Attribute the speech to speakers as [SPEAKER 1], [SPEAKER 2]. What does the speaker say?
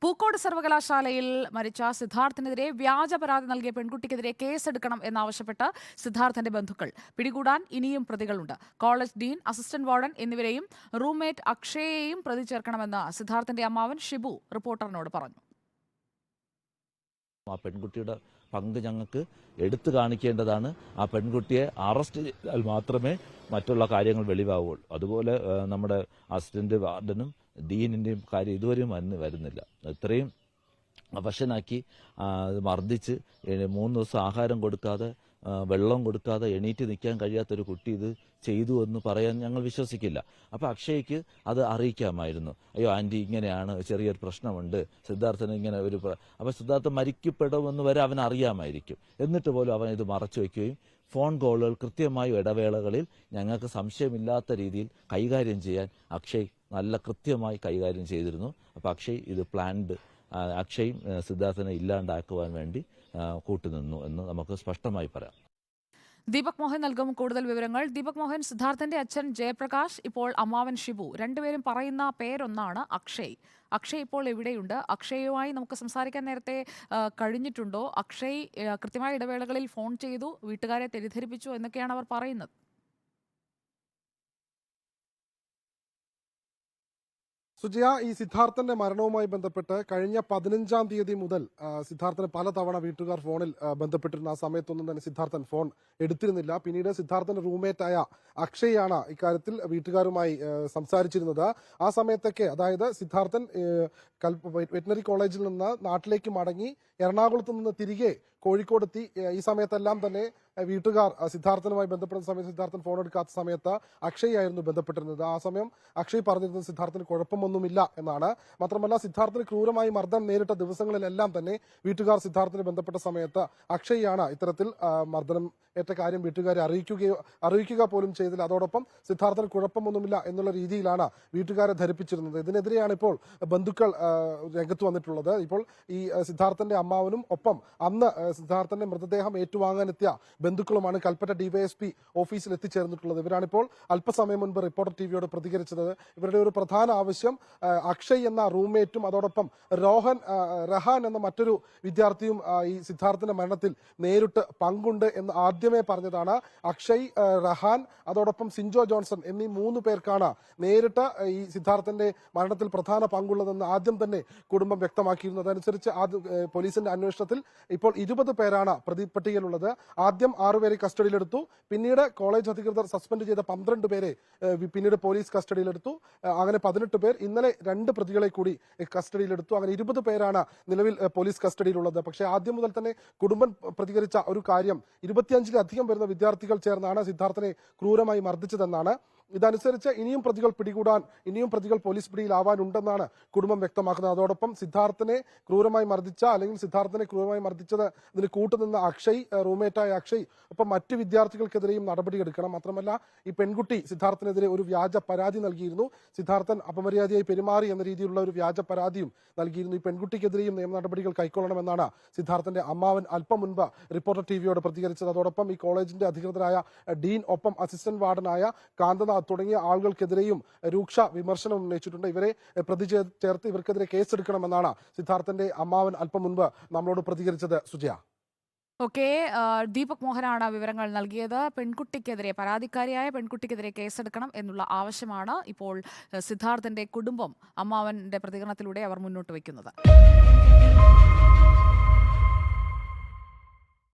[SPEAKER 1] പൂക്കോട് സർവകലാശാലയിൽ മരിച്ച സിദ്ധാർത്ഥിനെതിരെ വ്യാജ പരാതി നൽകിയ പെൺകുട്ടിക്കെതിരെ കേസെടുക്കണം എന്നാവശ്യപ്പെട്ട് സിദ്ധാർത്ഥിന്റെ ബന്ധുക്കൾ. പിടികൂടാൻ ഇനിയും പ്രതികളുണ്ട്. കോളേജ് ഡീൻ, അസിസ്റ്റന്റ് വാർഡൻ എന്നിവരെയും റൂംമേറ്റ് അക്ഷയെയും പ്രതി ചേർക്കണമെന്ന് സിദ്ധാർത്ഥിന്റെ അമ്മാവൻ ഷിബു റിപ്പോർട്ടറിനോട് പറഞ്ഞു.
[SPEAKER 2] ആ പെൺകുട്ടിയുടെ പങ്ക് ഞങ്ങൾക്ക് എടുത്തു കാണിക്കേണ്ടതാണ്. ആ പെൺകുട്ടിയെ അറസ്റ്റ് ചെയ്താൽ മാത്രമേ മറ്റുള്ള കാര്യങ്ങൾ വെളിവാകുള്ളൂ. അതുപോലെ നമ്മുടെ അസിസ്റ്റന്റ് വാർഡനും ഡീനിന്റെയും കാര്യം ഇതുവരെയും വരുന്നില്ല. ഇത്രയും അവശനാക്കി മർദ്ദിച്ച് 3 ദിവസം ആഹാരം കൊടുക്കാതെ വെള്ളം കൊടുക്കാതെ എണീറ്റ് നിൽക്കാൻ കഴിയാത്തൊരു കുട്ടി ഇത് ചെയ്തു എന്ന് പറയാൻ ഞങ്ങൾ വിശ്വസിക്കില്ല. അപ്പോൾ അക്ഷയ്ക്ക് അത് അറിയിക്കാമായിരുന്നു. അയ്യോ ആൻറ്റി ഇങ്ങനെയാണ്, ചെറിയൊരു പ്രശ്നമുണ്ട്, സിദ്ധാർത്ഥന് ഇങ്ങനെ ഒരു അപ്പോൾ സിദ്ധാർത്ഥൻ മരിക്കപ്പെടുമെന്ന് വരെ അവൻ അറിയാമായിരിക്കും. എന്നിട്ട് പോലും അവൻ ഇത് മറച്ചു വയ്ക്കുകയും ഫോൺ കോളുകൾ കൃത്യമായ ഇടവേളകളിൽ ഞങ്ങൾക്ക് സംശയമില്ലാത്ത രീതിയിൽ കൈകാര്യം ചെയ്യാൻ അക്ഷയ് നല്ല കൃത്യമായി കൈകാര്യം ചെയ്തിരുന്നു. അപ്പോൾ അക്ഷയ് ഇത് പ്ലാൻഡ്, അക്ഷയും സിദ്ധാർത്ഥനെ ഇല്ലാണ്ടാക്കുവാൻ വേണ്ടി കൂട്ടുനിന്നു എന്ന് നമുക്ക് സ്പഷ്ടമായി പറയാം.
[SPEAKER 1] ദീപക് മോഹൻ നൽകും കൂടുതൽ വിവരങ്ങൾ. ദീപക് മോഹൻ, സിദ്ധാർത്ഥന്റെ അച്ഛൻ ജയപ്രകാശ്, ഇപ്പോൾ അമ്മാവൻ ഷിബു, രണ്ടുപേരും പറയുന്ന പേരൊന്നാണ് അക്ഷയ്. അക്ഷയ് ഇപ്പോൾ എവിടെയുണ്ട്? അക്ഷയുമായി നമുക്ക് സംസാരിക്കാൻ നേരത്തെ കഴിഞ്ഞിട്ടുണ്ടോ? അക്ഷയ് കൃത്യമായ ഇടവേളകളിൽ ഫോൺ ചെയ്തു, വീട്ടുകാരെ തെറ്റിദ്ധരിപ്പിച്ചു എന്നൊക്കെയാണ് അവർ പറയുന്നത്.
[SPEAKER 3] സുജയ, ഈ സിദ്ധാർത്ഥന്റെ മരണവുമായി ബന്ധപ്പെട്ട് കഴിഞ്ഞ 15-ാം തീയതി മുതൽ സിദ്ധാർത്ഥന് പലതവണ വീട്ടുകാർ ഫോണിൽ ബന്ധപ്പെട്ടിരുന്ന ആ സമയത്തൊന്നും തന്നെ സിദ്ധാർത്ഥൻ ഫോൺ എടുത്തിരുന്നില്ല. പിന്നീട് സിദ്ധാർത്ഥന്റെ റൂംമേറ്റായ അക്ഷയാണ് ഇക്കാര്യത്തിൽ വീട്ടുകാരുമായി സംസാരിച്ചിരുന്നത്. ആ സമയത്തൊക്കെ, അതായത് സിദ്ധാർത്ഥൻ വെറ്റിനറി കോളേജിൽ നിന്ന് നാട്ടിലേക്ക് മടങ്ങി എറണാകുളത്ത് നിന്ന് തിരികെ കോഴിക്കോടെത്തി ഈ സമയത്തെല്ലാം തന്നെ വീട്ടുകാർ സിദ്ധാർത്ഥനുമായി ബന്ധപ്പെടുന്ന സമയത്ത് സിദ്ധാർത്ഥൻ ഫോൺ എടുക്കാത്ത സമയത്ത് അക്ഷയായിരുന്നു ബന്ധപ്പെട്ടിരുന്നത്. ആ സമയം അക്ഷയ് പറഞ്ഞിരുന്നത് സിദ്ധാർത്ഥന് കുഴപ്പമൊന്നുമില്ല എന്നാണ്. മാത്രമല്ല, സിദ്ധാർത്ഥന് ക്രൂരമായി മർദ്ദനം നേരിട്ട ദിവസങ്ങളിലെല്ലാം തന്നെ വീട്ടുകാർ സിദ്ധാർത്ഥന് ബന്ധപ്പെട്ട സമയത്ത് അക്ഷയാണ് ഇത്തരത്തിൽ മർദ്ദനം ഏറ്റ കാര്യം വീട്ടുകാരെ അറിയിക്കുക പോലും ചെയ്തില്ല. അതോടൊപ്പം സിദ്ധാർത്ഥന് കുഴപ്പമൊന്നുമില്ല എന്നുള്ള രീതിയിലാണ് വീട്ടുകാരെ ധരിപ്പിച്ചിരുന്നത്. ഇതിനെതിരെയാണ് ഇപ്പോൾ ബന്ധുക്കൾ രംഗത്ത് വന്നിട്ടുള്ളത്. ഇപ്പോൾ ഈ സിദ്ധാർത്ഥന്റെ അമ്മാവനും ഒപ്പം അന്ന് സിദ്ധാർത്ഥന്റെ മൃതദേഹം ഏറ്റുവാങ്ങാനെത്തിയ ബന്ധുക്കളുമാണ് കൽപ്പറ്റ ഡിവൈഎസ്പി ഓഫീസിൽ എത്തിച്ചേർന്നിട്ടുള്ളത്. ഇവരാണിപ്പോൾ അല്പസമയം മുൻപ് റിപ്പോർട്ടർ ടിവിയോട് പ്രതികരിച്ചത്. ഇവരുടെ ഒരു പ്രധാന ആവശ്യം അക്ഷയ് എന്ന റൂംമേറ്റും അതോടൊപ്പം റഹാൻ എന്ന മറ്റൊരു വിദ്യാർത്ഥിയും ഈ സിദ്ധാർത്ഥന്റെ മരണത്തിൽ നേരിട്ട് പങ്കുണ്ട് എന്ന് ആദ്യമേ പറഞ്ഞതാണ്. അക്ഷയ്, റഹാൻ, അതോടൊപ്പം സിൻജോ ജോൺസൺ എന്നീ 3 പേർക്കാണ് നേരിട്ട് ഈ സിദ്ധാർത്ഥന്റെ മരണത്തിൽ പ്രധാന പങ്കുള്ളതെന്ന് ആദ്യം തന്നെ കുടുംബം വ്യക്തമാക്കിയിരുന്നു. അതനുസരിച്ച് പോലീസിന്റെ അന്വേഷണത്തിൽ ഇപ്പോൾ 20 പേരാണ് പ്രതിപട്ടികയിലുള്ളത്. ആദ്യം 6 പേരെ കസ്റ്റഡിയിലെടുത്തു. പിന്നീട് കോളേജ് അധികൃതർ സസ്പെൻഡ് ചെയ്ത 12 പേരെ പിന്നീട് പോലീസ് കസ്റ്റഡിയിലെടുത്തു. അങ്ങനെ 18 പേർ. ഇന്നലെ 2 പ്രതികളെ കൂടി കസ്റ്റഡിയിലെടുത്തു. അങ്ങനെ 20 പേരാണ് നിലവിൽ പോലീസ് കസ്റ്റഡിയിലുള്ളത്. പക്ഷേ ആദ്യം മുതൽ തന്നെ കുടുംബം പ്രതികരിച്ച ഒരു കാര്യം 25-ലധികം വരുന്ന വിദ്യാർത്ഥികൾ ചേർന്നാണ് സിദ്ധാർത്ഥനെ ക്രൂരമായി മർദ്ദിച്ചതെന്നാണ്. ഇതനുസരിച്ച് ഇനിയും പ്രതികൾ പോലീസ് പിടിയിലാവാനുണ്ടെന്നാണ് കുടുംബം വ്യക്തമാക്കുന്നത്. അതോടൊപ്പം സിദ്ധാർത്ഥനെ ക്രൂരമായി മർദ്ദിച്ചത് ഇതിന് കൂട്ടുനിന്ന അക്ഷയ്, റൂംമേറ്റായ അക്ഷയ്, ഒപ്പം മറ്റ് വിദ്യാർത്ഥികൾക്കെതിരെയും നടപടിയെടുക്കണം. മാത്രമല്ല, ഈ പെൺകുട്ടി സിദ്ധാർത്ഥനെതിരെ ഒരു വ്യാജ പരാതി നൽകിയിരുന്നു. സിദ്ധാർത്ഥൻ അപമര്യാദയായി പെരുമാറി എന്ന രീതിയിലുള്ള ഒരു വ്യാജ പരാതിയും നൽകിയിരുന്നു. ഈ പെൺകുട്ടിക്കെതിരെയും നിയമ നടപടികൾ കൈക്കൊള്ളണമെന്നാണ് സിദ്ധാർത്ഥന്റെ അമ്മാവൻ അല്പം മുൻപ് റിപ്പോർട്ടർ ടിവിയോട് പ്രതികരിച്ചത്. അതോടൊപ്പം ഈ കോളേജിന്റെ അധികൃതരായ ഡീൻ, ഒപ്പം അസിസ്റ്റന്റ് വാർഡനായ കാന്തനാഥ് തുടങ്ങിയ ആളുകൾക്കെതിരെയും രൂക്ഷ വിമർശനം ഉന്നയിച്ചിട്ടുണ്ട്. ഇവരെ പ്രതി ചേർത്ത് ഇവർക്കെതിരെ കേസെടുക്കണമെന്നാണ് സിദ്ധാർത്ഥന്റെ അമ്മാവൻ അല്പം മുൻപ് നമ്മളോട് പ്രതികരിച്ചത്. സുജയ.
[SPEAKER 1] ഓക്കെ, ദീപക് മോഹനാണ് വിവരങ്ങൾ നൽകിയത്. പരാതിക്കാരിയായ പെൺകുട്ടിക്കെതിരെ കേസെടുക്കണം എന്നുള്ള ആവശ്യമാണ് ഇപ്പോൾ സിദ്ധാർത്ഥന്റെ കുടുംബം അമ്മാവന്റെ പ്രതികരണത്തിലൂടെ അവർ മുന്നോട്ട് വയ്ക്കുന്നത്.